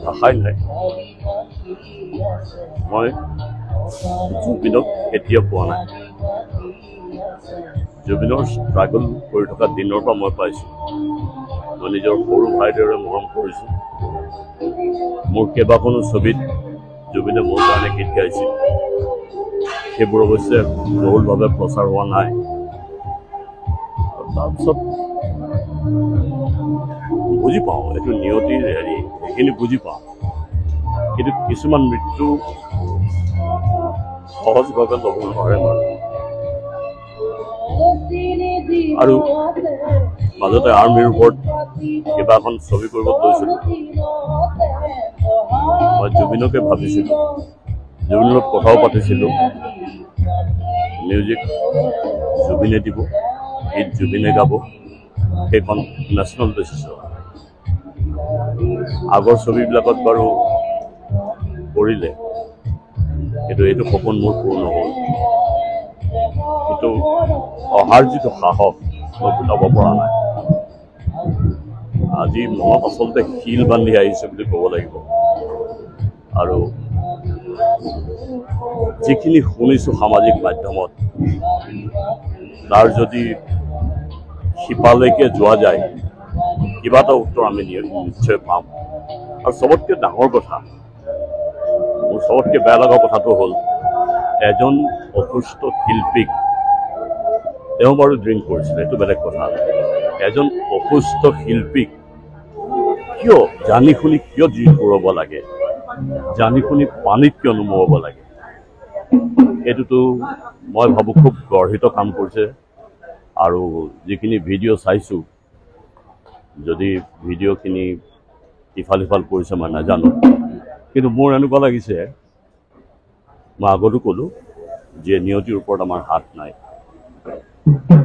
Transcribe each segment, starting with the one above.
ভাষাই নাই মই জুবিনক কেতিয়াও পোৱা নাই জুবিনৰ ষ্ট্ৰাগল কৰি থকা দিনৰ পৰা মই পাইছোঁ মই নিজৰ সৰু ভাইদেউৰে মৰম কৰিছোঁ মোৰ কেইবাখনো ছবিত জুবিনে মোৰ কাৰণে গীত গাইছিল সেইবোৰ অৱশ্যে বহুলভাৱে প্ৰচাৰ হোৱা নাই তাৰপিছত বুজি পাওঁ এইটো নিয়তিৰ হেৰি সেইখিনি বুজি পাওঁ কিন্তু কিছুমান মৃত্যু সহজভাৱে ল'ব নোৱাৰে আৰু মাজতে আৰ্মিৰ ওপৰত কিবা এখন ছবি কৰিব লৈছিলোঁ মই জুবিনকে ভাবিছিলোঁ জুবিনৰ লগত কথাও পাতিছিলোঁ মিউজিক জুবিনে দিব গীত জুবিনে গাব সেইখন নেশ্যনেল বেচিছৰ আগৰ ছবিবিলাকত বাৰু কৰিলে কিন্তু এইটো সপোন মোৰ পূৰ্ণ হ'ল কিন্তু অহাৰ যিটো সাহস মই গোটাব পৰা নাই আজি মনত আচলতে শিল বান্ধি আহিছে বুলি ক'ব লাগিব আৰু যিখিনি শুনিছোঁ সামাজিক মাধ্যমত তাৰ যদি সিপালৈকে যোৱা যায় কিবা এটা উত্তৰ আমি নিশ্চয় পাম আৰু চবতকৈ ডাঙৰ কথা মোৰ চবতকৈ বেয়া লগা কথাটো হ'ল এজন অসুস্থ শিল্পীক তেওঁ বাৰু ড্ৰিংক কৰিছিলে এইটো বেলেগ কথা এজন অসুস্থ শিল্পীক কিয় জানি শুনি কিয় ড্ৰিংক কৰাব লাগে জানি শুনি পানীত কিয় নুমুৱাব লাগে এইটোতো মই ভাবোঁ খুব গৰ্হিত কাম কৰিছে আৰু যিখিনি ভিডিঅ' চাইছোঁ যদি ভিডিঅ'খিনি ইফাল সিফাল কৰিছে মই নাজানো কিন্তু মোৰ এনেকুৱা লাগিছে মই আগতো ক'লোঁ যে নিয়তিৰ ওপৰত আমাৰ হাত নাই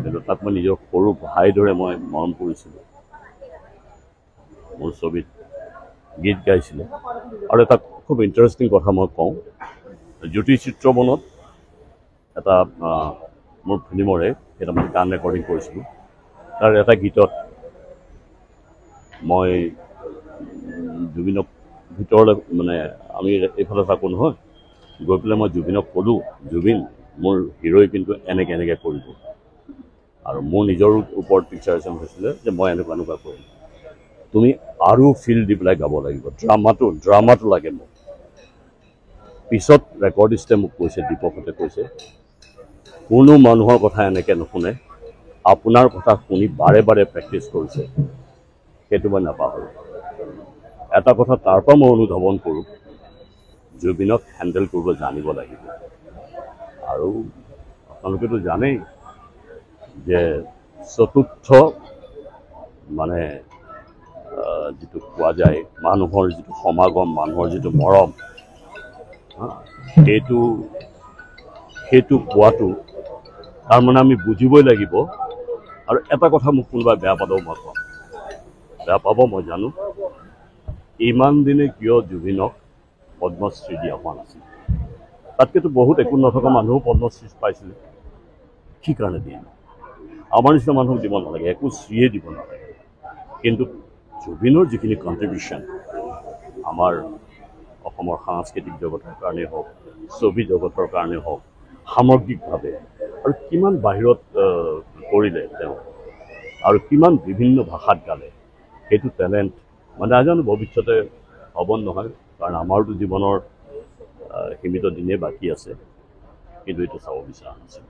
কিন্তু তাক মই নিজৰ সৰু ভাইৰ দৰে মই মৰম কৰিছিলোঁ মোৰ ছবিত গীত গাইছিলে আৰু এটা খুব ইণ্টাৰেষ্টিং কথা মই কওঁ জ্যোতি চিত্ৰবনত এটা মোৰ ফিল্মৰে কেইটামান গান ৰেকৰ্ডিং কৰিছিলোঁ তাৰ এটা গীতত মই জুবিনক ভিতৰলৈ মানে আমি এইফালে থাকোঁ নহয় গৈ পেলাই মই জুবিনক ক'লোঁ জুবিন মোৰ হিৰ'ই কিন্তু এনেকৈ কৰিব আৰু মোৰ নিজৰ ওপৰত পিকচাৰেশ্যন হৈছিলে যে মই এনেকুৱা কৰিম তুমি আৰু ফিল দি পেলাই গাব লাগিব ড্ৰামাটো লাগে মোক পিছত ৰেকৰ্ডিষ্টে মোক কৈছে দীপকহঁতে কৈছে কোনো মানুহৰ কথা এনেকৈ নুশুনে আপোনাৰ কথা শুনি বাৰে বাৰে প্ৰেক্টিছ কৰিছে সেইটো মই নাপাহৰোঁ এটা কথা তাৰ পৰা মই অনুধাৱন কৰোঁ জুবিনক হেণ্ডেল কৰিব জানিব লাগিব আৰু আপোনালোকেতো জানেই যে চতুৰ্থ মানে যিটো কোৱা যায় মানুহৰ যিটো সমাগম মানুহৰ যিটো মৰম সেইটো পোৱাটো তাৰমানে আমি বুজিবই লাগিব আৰু এটা কথা মোক কোনোবাই বেয়া পালেও মই কম বেয়া পাব মই জানো ইমান দিনে কিয় জুবিনক পদ্মশ্ৰী দিয়া হোৱা নাছিল তাতকৈতো বহুত একো নথকা মানুহো পদ্মশ্ৰী পাইছিলে কি কাৰণে দিয়ে আমাৰ নিচিনা মানুহক দিব নালাগে একো শ্ৰীয়ে দিব নালাগে কিন্তু জুবিনৰ যিখিনি কণ্ট্ৰিবিউশ্যন আমাৰ অসমৰ সাংস্কৃতিক জগতৰ কাৰণেই হওক ছবি জগতৰ কাৰণেই হওক সামগ্ৰিকভাৱে আৰু কিমান বাহিৰত কৰিলে তেওঁ আৰু কিমান বিভিন্ন ভাষাত গালে সেইটো টেলেণ্ট মানে নাজানো ভৱিষ্যতে হ'ব নহয় কাৰণ আমাৰতো জীৱনৰ সীমিত দিনেই বাকী আছে কিন্তু এইটো চাব বিচৰা নাছিল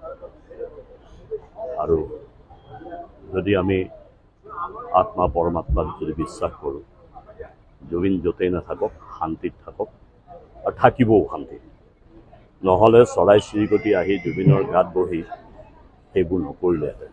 আৰু যদি আমি আত্মা পৰমাত্মাক যদি বিশ্বাস কৰোঁ জুবিন য'তেই নাথাকক শান্তিত থাকক আৰু থাকিবও শান্তিত নহ'লে চৰাই চিৰিকটি আহি জুবিনৰ গাত বহি সেইবোৰ নকৰিলেহেঁতেন